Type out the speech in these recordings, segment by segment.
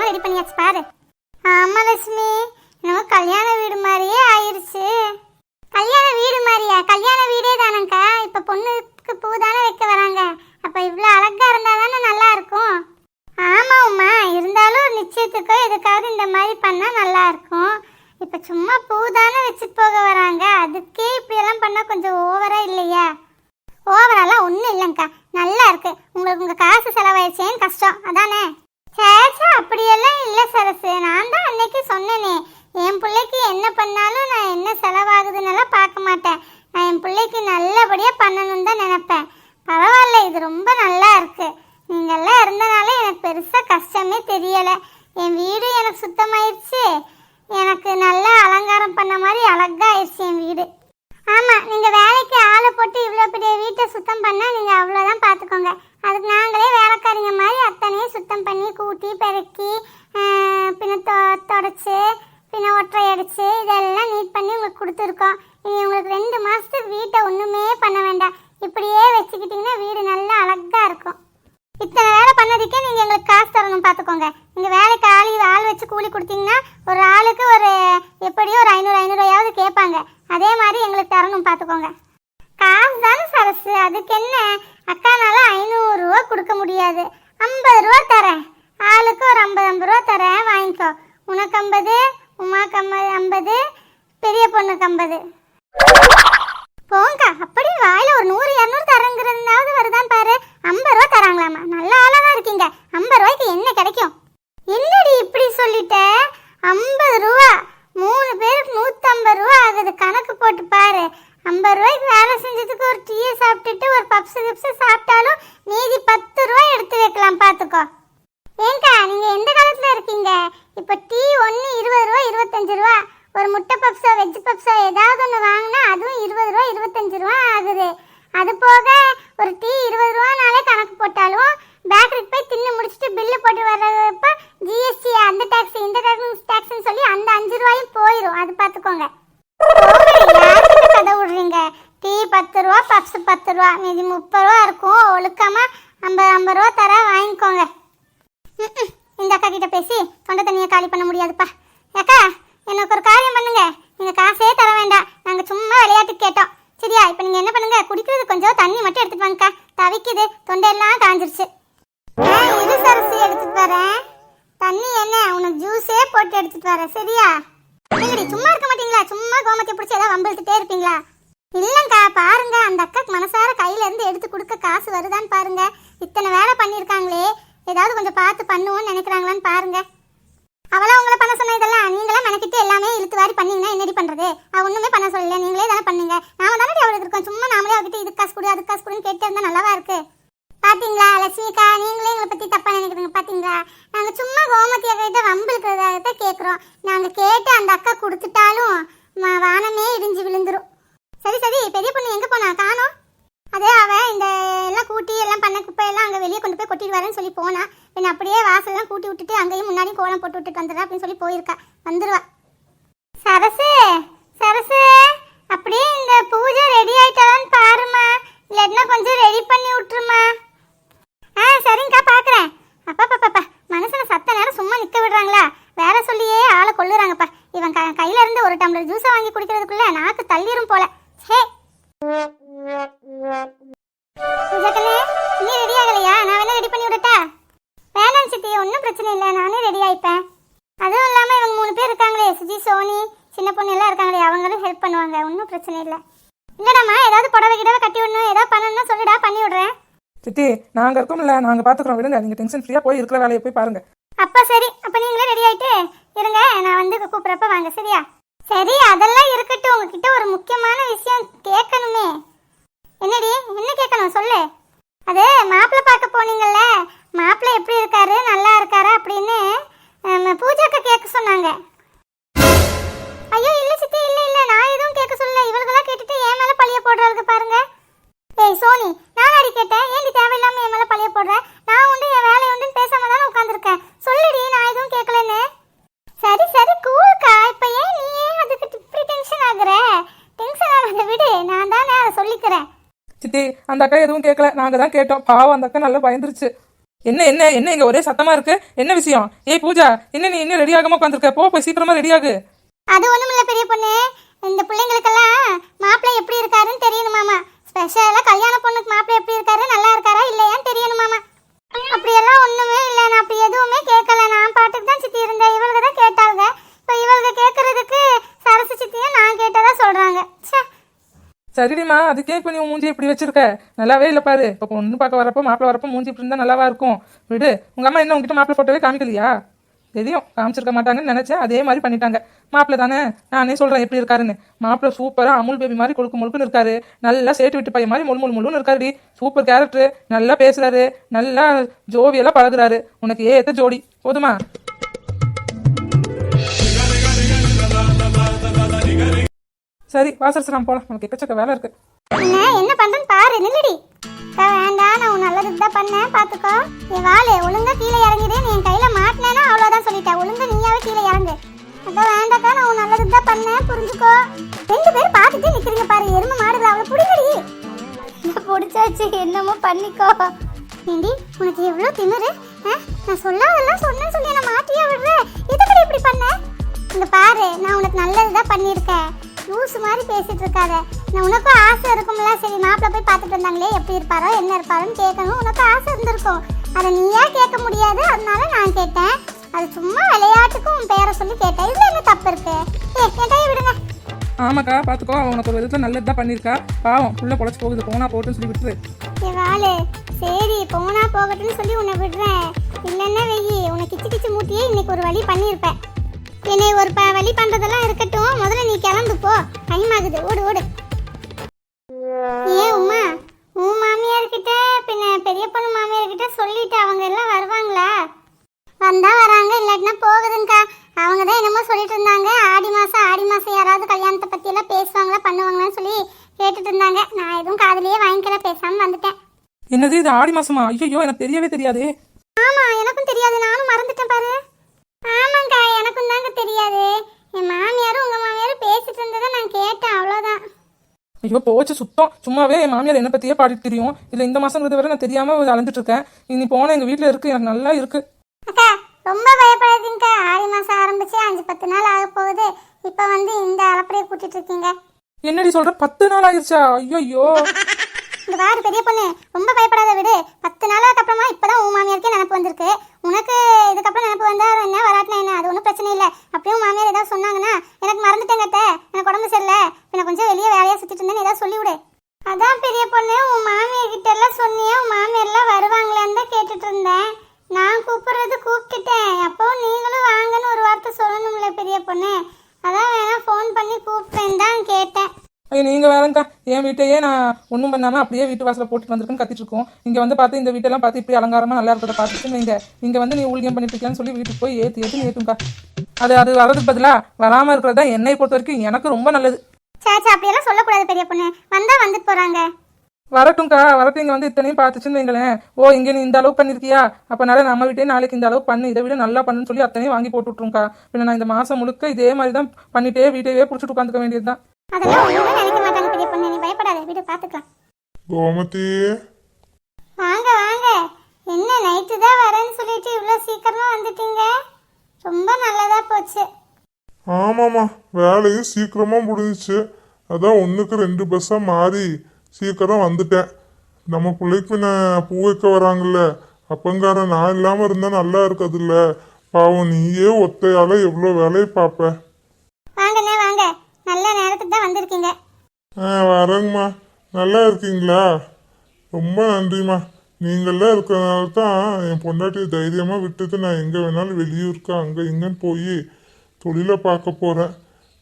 Ready பண்ணியாச்சு பாரு. ஆமா லட்சுமி, நம்ம கல்யாண வீடு மாதிரியே ஆயிருச்சு. கல்யாண வீடு மாதிரியா? கல்யாண வீடே தானங்கா. இப்ப பொண்ணுக்கு பூ தானே வைக்க வராங்க. அப்ப இவ்வளவு அழகா இருந்தா தானே நல்லா இருக்கும். ஆமா உமா, இருந்தாலும் நிச்சயத்துக்கோ எதுக்காவது இந்த மாதிரி பண்ணா நல்லா இருக்கும். இப்ப சும்மா பூ தானே வச்சுட்டு போக வராங்க, அதுக்கே இப்படி எல்லாம் பண்ணா கொஞ்சம் ஓவரா இல்லையா? ஓவராலாம் ஒன்றும் இல்லைங்க்கா, நல்லா இருக்கு. உங்களுக்கு உங்க காசு செலவாயிடுச்சேன்னு கஷ்டம் அதானே? சேச்சா அப்படியெல்லாம் இல்லை சரசு. நான் தான் அன்னைக்கு சொன்னேனே, என் பிள்ளைக்கு என்ன பண்ணாலும் நான் என்ன செலவாகுதுன்னெல்லாம் பார்க்க மாட்டேன். நான் என் பிள்ளைக்கு நல்லபடியாக பண்ணணும்னு தான் நினைப்பேன். பரவாயில்ல, இது ரொம்ப நல்லா இருக்கு. நீங்கள்லாம் இருந்தனால எனக்கு பெருசாக கஷ்டமே தெரியலை. என் வீடு எனக்கு சுத்தமாயிடுச்சு, எனக்கு நல்லா அலங்காரம் பண்ண மாதிரி அழகாயிடுச்சு என் வீடு. ஆமாம், நீங்கள் வேலைக்கு ஆளை போட்டு இவ்வளோ பெரிய வீட்டை சுத்தம் பண்ணால் நீங்கள் அவ்வளோதான் பார்த்துக்கோங்க. அதுக்கு நாங்களே வேலைக்காரிங்க மாதிரி அத்தனையும் சுத்தம் பண்ணி கூட்டி பெருக்கி பின்ன தொடச்சி பின்ன ஒற்றை அடிச்சு இதெல்லாம் நீட் பண்ணி உங்களுக்கு கொடுத்துருக்கோம். இனி உங்களுக்கு 2 மாதத்துக்கு வீட்டை ஒன்றுமே பண்ண வேண்டாம். இப்படியே வச்சுக்கிட்டிங்கன்னா வீடு நல்லா அழகாக இருக்கும். இத்தனை வேலை பண்ணதுக்கே நீங்கள் எங்களுக்கு காசு தரணும் பார்த்துக்கோங்க. நீங்கள் வேலைக்கு ஆள் வச்சு கூலி கொடுத்தீங்கன்னா ஒரு ஆளுக்கு ஒரு எப்படியோ ஒரு 500 கேட்பாங்க. அதே மாதிரி எங்களுக்கு தரணும் பார்த்துக்கோங்க. காசு தானே சரசு, அதுக்கு என்ன? அக்கானால 500 ரூபா கொடுக்க முடியாது, 50 ரூபா தரேன். ஆளுக்கு ஒரு 50 ரூபா தரேன், வாங்கிக்கோ. உனக்கு 50, உமாக்கு 50, பெரிய பொண்ணுக்கு 50. போங்க, அப்படி வாயில ஒரு 100 200 தரங்கிறதுனாவது வருதான் பாரு. 50 ரூபா தராங்களாமா? நல்ல ஆளாதான் இருக்கீங்க. 50 ரூபாய்க்கு என்ன கிடைக்கும்? என்னடி இப்படி சொல்லிட்ட? 50 ரூபா 3 பேருக்கு 150 ரூபா ஆகுது. கணக்கு போட்டு பாரு. 50 ரூபாய்க்கு வேலை செஞ்சதுக்கு ஒரு டீயை சாப்பிட்டுட்டு ஒரு பப்ஸ் கிப்ஸ் சாப்பிட்டாலும் மீதி 10 ரூபா எடுத்து வைக்கலாம் பார்த்துக்கோ. ஏங்கா, நீங்க எந்த காலத்துல இருக்கீங்க? இப்ப டீ ஒன்று 20 ரூபா 25 ரூபா. ஒரு முட்டை பப்ஸோ வெஜ் பப்ஸோ ஏதாவது ஒன்று வாங்கினா அதுவும் 20 ரூபா 25 ரூபா ஆகுது. அது போக ஒரு டீ 20 ரூபானாலே கணக்கு போட்டாலும் பேக்கரிக்கு போய் தின்னு முடிச்சுட்டு பில்லு போட்டு வர்றப்ப ஜிஎஸ்டி அந்த டேக்ஸ் இந்த டேக்ஸ்ன்னு சொல்லி அந்த 5 ரூபாயும் போயிடும். அது பார்த்துக்கோங்க. யாருக்கு கதை விடுறீங்க? டீ 10 ரூபா, பப்ஸ் 10 ரூபா, மீதி 30 ரூபா இருக்கும். ஒழுக்கமா 50 ரூபா தர வாங்கிக்கோங்க. இந்த அக்கா கிட்ட பேசி தொண்டை தண்ணியை காலி பண்ண முடியாதுப்பா. அக்கா, எனக்கு ஒரு காரியம் பண்ணுங்க. நீங்க காசே தர வேண்டாம், நாங்க சும்மா விளையாட்டுக்கு கேட்டோம். சரியா? இப்ப நீங்க என்ன பண்ணுங்க, குடிக்கிறது கொஞ்சம் தண்ணி மட்டும் எடுத்துட்டு வாங்கக்கா. தவிக்குது, தொண்டையெல்லாம் காஞ்சிருச்சு. இரு சரசி, எடுத்துட்டு வரேன். தண்ணி என்ன, உனக்கு ஜூஸே போட்டு எடுத்துட்டு வரேன். சரியா? நீங்கடி சும்மா இருக்க மாட்டீங்களா? சும்மா கோமத்தை பிடிச்சி ஏதாவது வம்பிழுத்துட்டே இருப்பீங்களா? இல்லைங்கா, பாருங்க, அந்த அக்காக்கு மனசார கையில இருந்து எடுத்து கொடுக்க காசு வருதான்னு பாருங்க. இத்தனை வேலை பண்ணியிருக்காங்களே, ஏதாவது கொஞ்சம் பார்த்து பண்ணுவோன்னு நினைக்கிறாங்களான்னு பாருங்க. அவளா உங்களை பண்ண சொன்ன இதெல்லாம் நீங்களே மெனக்கிட்டு எல்லாமே இழுத்து வாரி பண்ணீங்கன்னா என்னடி பண்றது? ஒண்ணுமே பண்ண சொல்லல, நீங்களே தானே பண்ணீங்க. நாம தானே அவளுக்கு இருக்கோம். சும்மா நாமளே அவகிட்ட இது காசு கொடு அது காசு கொடுன்னு கேட்டு இருந்தா நல்லாவா இருக்கு? பாத்தீங்களா லட்சுமிக்கா, நீங்களே எங்களை பத்தி தப்பா நினைக்கிறீங்க. பாத்தீங்களா, நாங்க சும்மா கோமதியா கிட்ட வம்பிழுக்கிறதாகத்தான் கேட்குறோம். நாங்க கேட்டு அந்த அக்கா கொடுத்துட்டாலும் வானமே இடிஞ்சு விழுந்துரும். சரி சரி, பெரிய பொண்ணு எங்க போனா? காணோம். அதே அவ இந்த எல்லாம் கூட்டி எல்லாம் பண்ண குப்பையெல்லாம் அங்கே வெளியே கொண்டு போய் கொட்டிட்டு வரேன்னு சொல்லி போனா. என்ன அப்படியே வாசல்லாம் கூட்டி விட்டுட்டு அங்கேயும் முன்னாடி கோலம் போட்டு விட்டுட்டு வந்துடுறா அப்படின்னு சொல்லி போயிருக்கா. வந்துருவா. சரசு சரசு, அப்படியே இந்த பூஜை ரெடி ஆயிட்டான்னு பாருமா, இல்லைன்னா கொஞ்சம் ரெடி பண்ணி விட்டுருமா. சரிங்கக்கா, பார்க்குறேன். அப்பா பாப்பா, மனுஷனை சத்த நேரம் சும்மா நிற்க விடுறாங்களா? வேலை சொல்லியே ஆளை கொள்ளுறாங்கப்பா. இவன் கையில இருந்து ஒரு டம்ளர் ஜூஸை வாங்கி குடிக்கிறதுக்குள்ள நாக்கு தள்ளிரும் போல. ஹே பூஜாக்கண்ணே, நீ ரெடி ஆகலையா? நான் வேணா ரெடி பண்ணி விடட்டா? வேணாம் சித்தி, ஒன்றும் பிரச்சனை இல்லை, நானே ரெடி ஆயிப்பேன். அதுவும் இல்லாமல் இவங்க 3 பேர் இருக்காங்களே, சுஜி சோனி சின்ன பொண்ணு எல்லாம் இருக்காங்களே, அவங்களும் ஹெல்ப் பண்ணுவாங்க. ஒன்றும் பிரச்சனை இல்லை. இல்லடாமா, ஏதாவது புடவை கிடவை கட்டி விடணும், ஏதாவது பண்ணணும்னா சொல்லுடா, பண்ணி விடுறேன். சித்தி, நாங்கள் இருக்கோம்ல, நாங்கள் பார்த்துக்குறோம். விடுங்க, நீங்கள் டென்ஷன் ஃப்ரீயாக போய் இருக்கிற வேலையை போய் பாருங்க. அப்பா சரி, அப்போ நீங்களே ரெடி ஆயிட்டு இருங்க, நான் வந்து கூப்பிட்றப்ப வாங்க. சரியா? சரி, அதெல்லாம் இருக்கட்டும். உங்ககிட்ட ஒரு முக்கியமான விஷயம் கேட்கணுமே. என்னடி, என்ன கேட்கணும் சொல்லு. அது மாப்பிள்ளை பார்க்க போனீங்கல்ல, மாப்பிள்ளை எப்படி இருக்காரு, நல்லா இருக்காரா அப்படின்னு பூஜாக்கா கேட்க சொன்னாங்க. ஐயோ இல்லை சித்தி, இல்லை இல்லை, நான் எதுவும் கேட்க சொல்லல. இவளுக்கெல்லாம் கேட்டுட்டு என் மேலே பழிய போடுறாங்க பாருங்க. ஏய் சோனி, நான் அடி கேட்டேன், ஏன்டி தேவையில்லாம என் மேலே பழிய போடுற? நான் உண்டு என் வேலை உண்டுன்னு பேசாம தானே உட்காந்துருக்கேன். சொல்லுடி, நான் எதுவும் கேட்கலன்னு. சரி சரி, கூல்க்கா. இப்போ ஏன் நீ அதுக்கு இப்படி டென்ஷன் ஆகுற? டென்ஷன் ஆகாத விடு, நான் தானே அதை சொல்லிக்கிறேன். சித்தி, அந்த அக்கா எதுவும் கேட்கல, நாங்கள் தான் கேட்டோம். பாவம், அந்த அக்கா நல்லா பயந்துருச்சு. என்ன என்ன என்ன இங்க ஒரே சத்தமா இருக்கு? என்ன விஷயம்? ஏய் பூஜா, என்ன நீ இன்னும் ரெடி ஆகாம உட்காந்துருக்க? போய் சீக்கிரமா ரெடி ஆகு. அது ஒண்ணுமில்ல பெரிய பொண்ணு, இந்த பிள்ளைங்களுக்கெல்லாம் மாப்பிள்ளை எப்படி இருக்காருன்னு தெரியணுமாமா. ஸ்பெஷலா கல்யாண பொண்ணுக்கு மாப்பிள்ளை எப்படி இருக்காரு, நல்லா இருக்காரா இல்லையான்னு தெரியணுமாமா. அப்படியெல்லாம் ஒண்ணுமே இல்லை, நான் அப்படி எதுவுமே கேட்கல. நான் பாட்டுக்கு தான் சித்தி இருந்தேன், இவளுக்கு தான் கேட்டாங்க. இப்போ இவளுக்கு கேட்கறதுக்கு சரசு சித்தியும் நான் கேட்டதா சொல்றாங்க. ச்சே. சரிடிமா, அதுக்கே இப்போ நீ மூஞ்சி இப்படி வச்சிருக்க? நல்லாவே இல்லை பாரு. இப்போ பொண்ணு பார்க்க வரப்போ மாப்பிள்ளை வரப்போ மூஞ்சி இப்படி இருந்தால் நல்லாவா இருக்கும்? விடு. உங்க அம்மா என்ன உங்ககிட்ட மாப்பிள்ளை போட்டோவே காமிக்கலையா? தெரியும், காமிச்சிருக்க மாட்டாங்கன்னு நினைச்சேன். அதே மாதிரி பண்ணிட்டாங்க. மாப்பிள்ளை தானே, நானே சொல்றேன் எப்படி இருக்காருன்னு. மாப்பிள்ளை சூப்பரா அமுல் பேபி மாதிரி கொழுக்கு முழுக்குன்னு இருக்காரு. நல்லா சேட்டு விட்டு பையன் மாதிரி முழுன்னு இருக்காருடி. சூப்பர் கேரக்டர், நல்லா பேசுறாரு, நல்லா ஜோவியெல்லாம் பழகுறாரு. உனக்கு ஏத்த ஜோடி. போதுமா? சரி வாசரசரம் போலாம், உனக்கு எக்கச்சக்க வேலை இருக்கு. என்ன பண்றேன்னு பாரு, நில்லுடி. வேண்டாம், நான் உன் நல்லதுக்கு தான் பண்ணேன், பாத்துக்கோ. என் வாளு ஒழுங்கா கீழே இறங்கிடு. நீ என் கையில மாட்டினேன்னா அவ்வளவுதான் சொல்லிட்டேன். ஒழுங்கா நீயாவே கீழே இறங்கு. அதான் வேண்டாக்கா, நான் உன் நல்லதுக்கு தான் பண்ணேன், புரிஞ்சுக்கோ. 2 பேரும் பார்த்துட்டே நிக்கிறீங்க பாரு, எருமை மாடுது. அவளை பிடிக்கடி. பிடிச்சாச்சு, என்னமோ பண்ணிக்கோ. ஏண்டி, உனக்கு எவ்வளவு திமிரு? நான் சொல்லாதெல்லாம் சொன்னேன்னு சொல்லி என்ன மாட்டியா விடுற? எதுக்கு இப்படி பண்ண? இங்க பாரு, நான் உனக்கு நல்லதுதான் பண்ணியிருக்கேன். லூசு மாதிரி பேசிட்டு இருக்காத. நான் உனக்கும் ஆசை இருக்கும்ல, சரி மாப்பிள்ளை போய் பார்த்துட்டு வந்தாங்களே எப்படி இருப்பாரோ என்ன இருப்பாரோன்னு கேட்கணும். உனக்கு ஆசை இருந்திருக்கும், அதை நீயா கேட்க முடியாது, அதனால நான் கேட்டேன். அது சும்மா விளையாட்டுக்கும் உன் பேரை சொல்லி கேட்டேன். இதுல என்ன தப்பு இருக்கு? என் கையை விடுங்க. ஆமாக்கா, பார்த்துக்கோ. உனக்கு ஒரு விதத்தில் நல்லது தான் பண்ணியிருக்கா. பாவம் புள்ள பொழைச்சி போகுது, போனா போட்டுன்னு சொல்லி விட்டுரு. வாளு சரி, போனா போகட்டும்னு சொல்லி உன்னை விடுறேன். இல்லைன்னா வெயி, உன்னை கிச்சு கிச்சு மூட்டியே இன்னைக்கு ஒரு வழி பண்ணியிருப்பேன். என்னை ஒரு வழி பண்றதெல்லாம் இருக்கட்டும், முதல்ல நீ கிளம்பு போ, டைம் ஆகுது. ஓடு ஓடு. ஏன் உமா, உன் மாமியார் கிட்ட பின்ன பெரிய பொண்ணு மாமியார் கிட்ட சொல்லிட்டு அவங்க எல்லாம் வருவாங்களா? வந்தா வராங்க, இல்லாட்டினா போகுதுங்கக்கா. அவங்க தான் என்னமோ சொல்லிட்டு இருந்தாங்க, ஆடி மாசம் யாராவது கல்யாணத்தை பத்தி எல்லாம் பேசுவாங்களா பண்ணுவாங்களான்னு சொல்லி கேட்டுட்டு இருந்தாங்க. நான் எதுவும் காதுலயே வாங்கிக்கல, பேசாம வந்துட்டேன். என்னது இது, ஆடி மாசமா? ஐயோ, எனக்கு தெரியவே தெரியாது. ஆமா, எனக்கும் தெரியாது, நானும் மறந்துட்டேன் பாரு. ஆமாங்கா, எனக்கும் தாங்க தெரியாது. என் மாமியாரும் உங்க மாமியாரும் பேசிட்டு இருந்ததை நான் கேட்டேன், அவ்வளவுதான். ஐயோ போச்சு சுத்தம். சும்மாவே என் மாமியார் என்ன பத்தியே பாடிட்டு தெரியும். இல்லை இந்த மாசங்கிறது வரை நான் தெரியாம அலைஞ்சிட்டு இருக்கேன். இனி போன எங்க வீட்டுல இருக்கு, எனக்கு நல்லா இருக்கு. அக்கா ரொம்ப பயப்படாதீங்கக்கா, ஆடி மாசம் ஆரம்பிச்சு 5-10 நாள் ஆக போகுது. இப்ப வந்து இந்த அலப்பறையை கூட்டிட்டு இருக்கீங்க. என்னடி சொல்ற, 10 நாள் ஆயிடுச்சா? ஐயோ. இந்த வாரு பெரிய பொண்ணு, ரொம்ப பயப்படாத விடு. 10 நாளாக்கு அப்புறமா இப்பதான் உன் மாமியாருக்கே நினப்பு வந்திருக்கு. உனக்கு இதுக்கப்புறம் நினப்பு வந்தா என்ன, வராட்டினா என்ன, அது ஒன்றும் பிரச்சனை இல்லை. அப்படியும் மாமியார் ஏதாவது சொன்னாங்கன்னா, எனக்கு மறந்துட்டேங்கத்த, எனக்கு உடம்பு சரியில்லை, பின்ன கொஞ்சம் வெளியே வேலையா சுத்திட்டு இருந்தேன்னு ஏதாவது சொல்லிவிடு. அதான் பெரிய பொண்ணு, உன் மாமியார் கிட்ட எல்லாம் சொன்னியா? உன் மாமியார் எல்லாம் வருவாங்களான்னு தான் கேட்டுட்டு இருந்தேன். நான் கூப்பிட்டுட்டேன். அப்போ நீங்களும் வாங்கன்னு ஒரு வார்த்தை சொல்லணும்ல பெரிய பொண்ணு. அதான் வேணா ஃபோன் பண்ணி கூப்பிட்டேன் தான் கேட்டேன். ஐயோ நீங்க வேறங்கக்கா, என் வீட்டையே நான் ஒன்றும் பண்ணாம அப்படியே வீட்டு வாசல போட்டுட்டு வந்திருக்குன்னு கத்திட்டு இருக்கோம். இங்க வந்து பார்த்து இந்த வீட்டெல்லாம் பார்த்து இப்படி அலங்காரமா நல்லா இருக்கிறத பார்த்துட்டு இங்க வந்து நீ ஊழியம் பண்ணிட்டு இருக்கலான்னு சொல்லி வீட்டுக்கு போய் ஏற்றி ஏற்றுங்கக்கா. அது வரதுக்கு பதிலா வராம இருக்கிறது தான் என்னை பொறுத்த வரைக்கும் எனக்கு ரொம்ப நல்லது. சாச்சா அப்படியெல்லாம் சொல்லக்கூடாது பெரிய பொண்ணு, வந்தா வந்துட்டு போறாங்க. வரட்டும்க்கா, வரட்டும். இங்கே வந்து இத்தனையும் பார்த்துச்சுன்னு வைங்களேன். ஓ இங்கே நீ இந்த அளவுக்கு பண்ணிருக்கியா, அப்போனால நம்ம வீட்டே நாளைக்கு இந்த அளவுக்கு பண்ணு, இதை விட நல்லா பண்ணுன்னு சொல்லி அத்தனையும் வாங்கி போட்டு விட்ருங்கக்கா. பின்ன நான் இந்த மாசம் முழுக்க இதே மாதிரி தான் பண்ணிட்டே வீட்டையே பிடிச்சிட்டு உட்காந்துக்க வேண்டியதுதான். அதெல்லாம் ஒண்ணுமே நினைக்க மாட்டாங்க பெரிய பொண்ணு, நீ பயப்படாத, வீடு பாத்துக்கலாம். கோமதி வாங்க வாங்க. என்ன நைட்டு தான் வரேன்னு சொல்லிட்டு இவ்வளவு சீக்கிரமா வந்துட்டீங்க, ரொம்ப நல்லதா போச்சு. ஆமாம்மா, வேலையும் சீக்கிரமா முடிஞ்சிச்சு. அதான் 1க்கு 2 பஸ்ஸா மாறி சீக்கிரம் வந்துட்டேன். நம்ம பிள்ளைக்கு நான் பூ வைக்க வராங்கல்ல, அப்பங்கார நான் இல்லாம இருந்தா நல்லா இருக்காதுல்ல. பாவம் நீயே ஒத்தையால எவ்வளோ வேலையை பார்ப்ப. வாங்கண்ணே வாங்க, நல்ல நேரத்துக்கு தான் வந்திருக்கீங்க. வரேங்கம்மா. நல்லா இருக்கீங்களா? ரொம்ப நன்றிம்மா. நீங்கள்லாம் இருக்கிறதுனால தான் என் பொண்டாட்டியை தைரியமாக விட்டுட்டு நான் எங்கே வேணாலும் வெளியூருக்கு அங்கே இங்கேன்னு போய் தொழிலை பார்க்க போகிறேன்.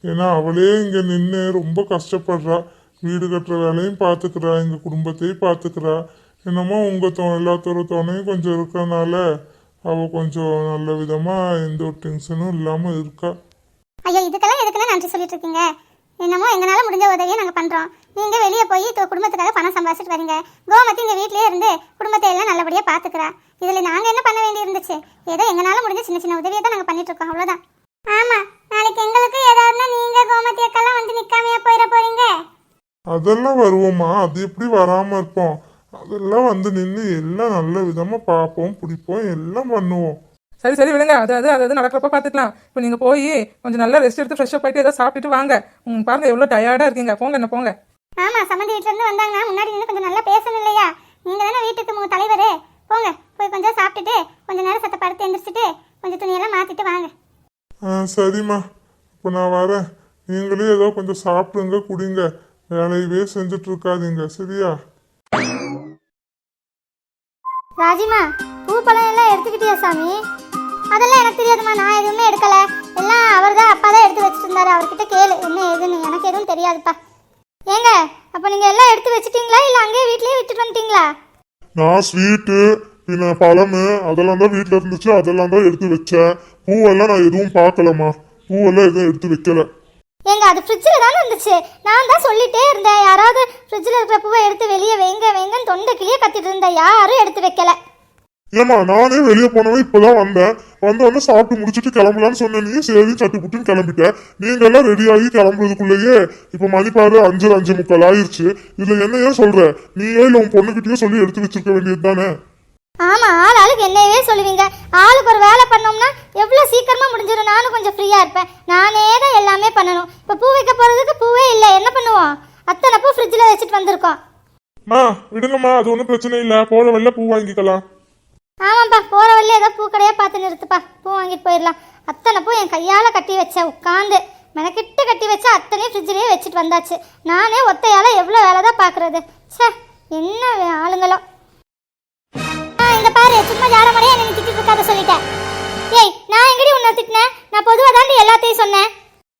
ஏன்னா அவளே இங்கே நின்று ரொம்ப கஷ்டப்படுறா. வீடு கட்டுற வேலையும் பார்த்துக்கிறா, எங்கள் குடும்பத்தையும் பார்த்துக்கிறா. என்னமோ உங்கள் எல்லாத்தோட துணையும் கொஞ்சம் இருக்கிறனால அவள் கொஞ்சம் நல்ல விதமாக எந்த ஒரு டென்ஷனும் இல்லாமல் இருக்கா. ஐயா இதுக்கெல்லாம் எதுக்குன்னு நன்றி சொல்லிட்டு இருக்கீங்க? என்னமோ எங்களால் முடிஞ்ச உதவியை நாங்கள் பண்ணுறோம். நீங்கள் வெளியே போய் குடும்பத்துக்காக பணம் சம்பாதிச்சிட்டு வரீங்க. கோமதி இங்கே வீட்லேயே இருந்து குடும்பத்தை எல்லாம் நல்லபடியாக பார்த்துக்கிறா. இதில் நாங்கள் என்ன பண்ண வேண்டி இருந்துச்சு? ஏதோ எங்களால் முடிஞ்ச சின்ன சின்ன உதவியை தான் நாங்கள் பண்ணிட்டு இருக்கோம், அவ்வளோதான். ஆமாம், நாளைக்கு எங்களுக்கு ஏதாவதுனா நீங்கள் கோமதி அக்கெல்லாம் வந்து நிற்காமையா போயிட போறீங்க? அதெல்லாம் வருவோம்மா, அது எப்படி வராமல் இருப்போம். அதெல்லாம் வந்து நின்று எல்லாம் நல்ல விதமாக பார்ப்போம் பிடிப்போம் எல்லாம் பண்ணுவோம். சரி சரி விடுங்க, அது நடக்கிறப்ப பார்த்துக்கலாம். இப்போ நீங்கள் போய் கொஞ்சம் நல்லா ரெஸ்ட் எடுத்து ஃப்ரெஷ்ஷப் ஆகிட்டு ஏதோ சாப்பிட்டுட்டு வாங்க. பாருங்க எவ்வளோ டயர்டாக இருக்கீங்க. போங்க என்ன போங்க. ஆமா, சம்மந்தி வீட்டுல இருந்து வந்தாங்கன்னா முன்னாடி நின்று கொஞ்சம் நல்லா பேசணும் இல்லையா? நீங்க தானே வீட்டுக்கு தலைவர். போங்க, போய் கொஞ்சம் சாப்பிட்டுட்டு கொஞ்சம் நேரம் சத்த படுத்து எந்திரிச்சிட்டு கொஞ்சம் துணியெல்லாம் மாத்திட்டு வாங்க. சரிம்மா, இப்போ நான் வரேன். நீங்களே ஏதோ கொஞ்சம் சாப்பிடுங்க குடிங்க, வேலையவே செஞ்சுட்டு இருக்காதீங்க சரியா? ராஜிமா, பூ பழம் எல்லாம் எடுத்துக்கிட்டியா சாமி? அதெல்லாம் எனக்கு தெரியாதுமா, நான் எதுவுமே எடுக்கல. எல்லாம் அவர் தான் அப்பா தான் எடுத்து வச்சுட்டு இருந்தாரு. அவர்கிட்ட கேளு என்ன ஏதுன்னு, எனக்கு எதுவும் தெரியாதுப்பா. ஏங்க, அப்போ நீங்கள் எல்லாம் எடுத்து வச்சுட்டீங்களா இல்லை அங்கேயே வீட்லேயே விட்டுட்டு வந்துட்டீங்களா? நான் ஸ்வீட்டு பின்ன பழமு அதெல்லாம் தான் வீட்டில் இருந்துச்சு, அதெல்லாம் தான் எடுத்து வச்சேன். பூவெல்லாம் நான் எதுவும் பார்க்கலம்மா, பூவெல்லாம் எதுவும் எடுத்து வைக்கல. ஏங்க, அது ஃப்ரிட்ஜில் தானே இருந்துச்சு. நான் தான் சொல்லிட்டே இருந்தேன், யாராவது ஃப்ரிட்ஜில் இருக்கிற பூவை எடுத்து வெளியே வைங்கன்னு தொண்டைக்கிலேயே கத்திட்டு இருந்தேன். யாரும் எடுத்து வைக்கல. ஏமா, நானே வெளியே போனவன் இப்பதான் வந்தேன். வந்தோடனே சாப்பிட்டு முடிச்சுட்டு கிளம்பலான்னு சொன்னேன். நீ சரி சட்டு புட்டுன்னு கிளம்பிட்டேன். நீங்க எல்லாம் ரெடி ஆகி கிளம்புறதுக்குள்ளேயே இப்ப மணிப்பாரு 5:45 ஆயிடுச்சு. இதுல என்ன ஏன் சொல்ற? நீயே இல்லை உன் பொண்ணுகிட்டயும் சொல்லி எடுத்து வச்சிருக்க வேண்டியது தானே? ஆமா, ஆளுக்கு என்னையவே சொல்லுவீங்க. ஆளுக்கு ஒரு வேலை பண்ணோம்னா எவ்வளோ சீக்கிரமா முடிஞ்சிடும். நானும் கொஞ்சம் ஃப்ரீயா இருப்பேன். நானே தான் எல்லாமே பண்ணணும். இப்போ பூ வைக்க போறதுக்கு பூவே இல்லை, என்ன பண்ணுவோம்? அத்தனை பூ ஃப்ரிட்ஜில் வச்சுட்டு வந்திருக்கோம். விடுங்கம்மா, அது ஒன்றும் பிரச்சனை இல்லை. போற வழியில பூ வாங்கிக்கலாம். ஆமாப்பா, போற வழியில ஏதோ பூ கடையா பார்த்து நிறுத்துப்பா, பூ வாங்கிட்டு போயிடலாம். அத்தனை பூ என் கையால கட்டி வச்சேன், உட்காந்து மெனக்கிட்டு கட்டி வச்சா அத்தனையும் ஃப்ரிட்ஜிலேயே வச்சுட்டு வந்தாச்சு. நானே ஒத்தையால எவ்வளோ வேலை தான் பார்க்கறது. சே, என்ன ஆளுங்களோ. இந்த பாரு, சும்மா ஜாடமடையா என்ன திட்டிட்டு இருக்காத சொல்லிட்டேன். ஏய், நான் எங்கடி உன்னை திட்டினேன்? நான் பொதுவாக தாண்டி எல்லாத்தையும் சொன்னேன்.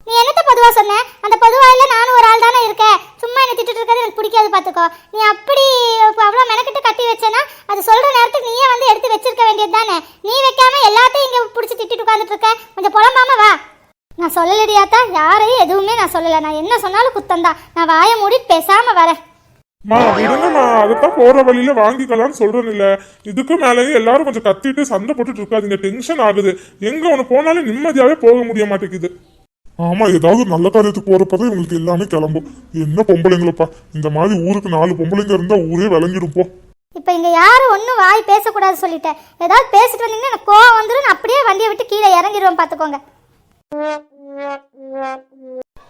நீ என்னத்த பொதுவாக சொன்ன? அந்த பொதுவாக நானும் ஒரு ஆள் தானே இருக்கேன். சும்மா என்ன திட்டிட்டு இருக்கிறது எனக்கு பிடிக்காது பார்த்துக்கோ. நீ அப்படி அவ்வளோ மெனக்கிட்டு கட்டி வச்சேன்னா அது சொல்கிற நேரத்துக்கு நீயே வந்து எடுத்து வச்சிருக்க வேண்டியது தானே. நீ வைக்காம எல்லாத்தையும் இங்கே பிடிச்சி திட்டிட்டு உட்காந்துட்டு இருக்க. கொஞ்சம் புலம்பாம வா. நான் சொல்லலடியாத்தா, யாரையும் எதுவுமே நான் சொல்லலை. நான் என்ன சொன்னாலும் குத்தந்தான். நான் வாயை மூடிட்டு பேசாமல் வரேன். விடுங்கம்மா, அதைத்தான் போற வழியில வாங்கிக்கலாம்னு சொல்றேன் இல்ல. இதுக்கு மேலேயும் எல்லாரும் கொஞ்சம் கத்திட்டு சண்டை போட்டுட்டு இருக்காதீங்க. டென்ஷன் ஆகுது. எங்க ஒன்று போனாலும் நிம்மதியாவே போக முடிய மாட்டேங்குது. ஆமா, ஏதாவது நல்ல காரியத்துக்கு போறப்பதான் இவங்களுக்கு எல்லாமே கிளம்பும். என்ன பொம்பளைங்களப்பா, இந்த மாதிரி ஊருக்கு 4 பொம்பளைங்க இருந்தா ஊரே விளங்கிடும் போ. இப்போ இங்கே யாரும் ஒன்றும் வாய் பேசக்கூடாது சொல்லிட்டேன். ஏதாவது பேசிட்டு வந்தீங்கன்னா எனக்கு கோவம் வந்துடும். நான் அப்படியே வண்டியை விட்டு கீழே இறங்கிடுவேன் பார்த்துக்கோங்க.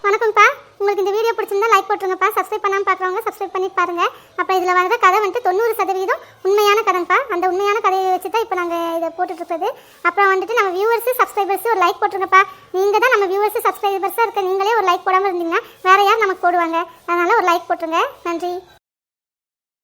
வணக்கம்ப்பா, உங்களுக்கு இந்த வீடியோ பிடிச்சிருந்தா லைக் போட்டுருங்கப்பா. சப்ஸ்கிரைப் பண்ணாமல் பார்க்குறவங்க சப்ஸ்கிரைப் பண்ணி பாருங்க. அப்புறம் இதில் வர கதை வந்துட்டு 90% உண்மையான கதைப்பா. அந்த உண்மையான கதையை வச்சு தான் இப்போ நாங்கள் இதை போட்டுட்ருக்குறது. அப்புறம் வந்துட்டு நம்ம வியூவர்ஸு சப்ஸ்கிரைபர்ஸு ஒரு லைக் போட்டுருங்கப்பா. நீங்கள் தான் நம்ம வியூவர்ஸு சப்ஸ்கிரைபர்ஸாக இருக்க. நீங்களே ஒரு லைக் போடாமல் இருந்தீங்கன்னா வேறு யார் நமக்கு போடுவாங்க? அதனால் ஒரு லைக் போட்டுருங்க. நன்றி.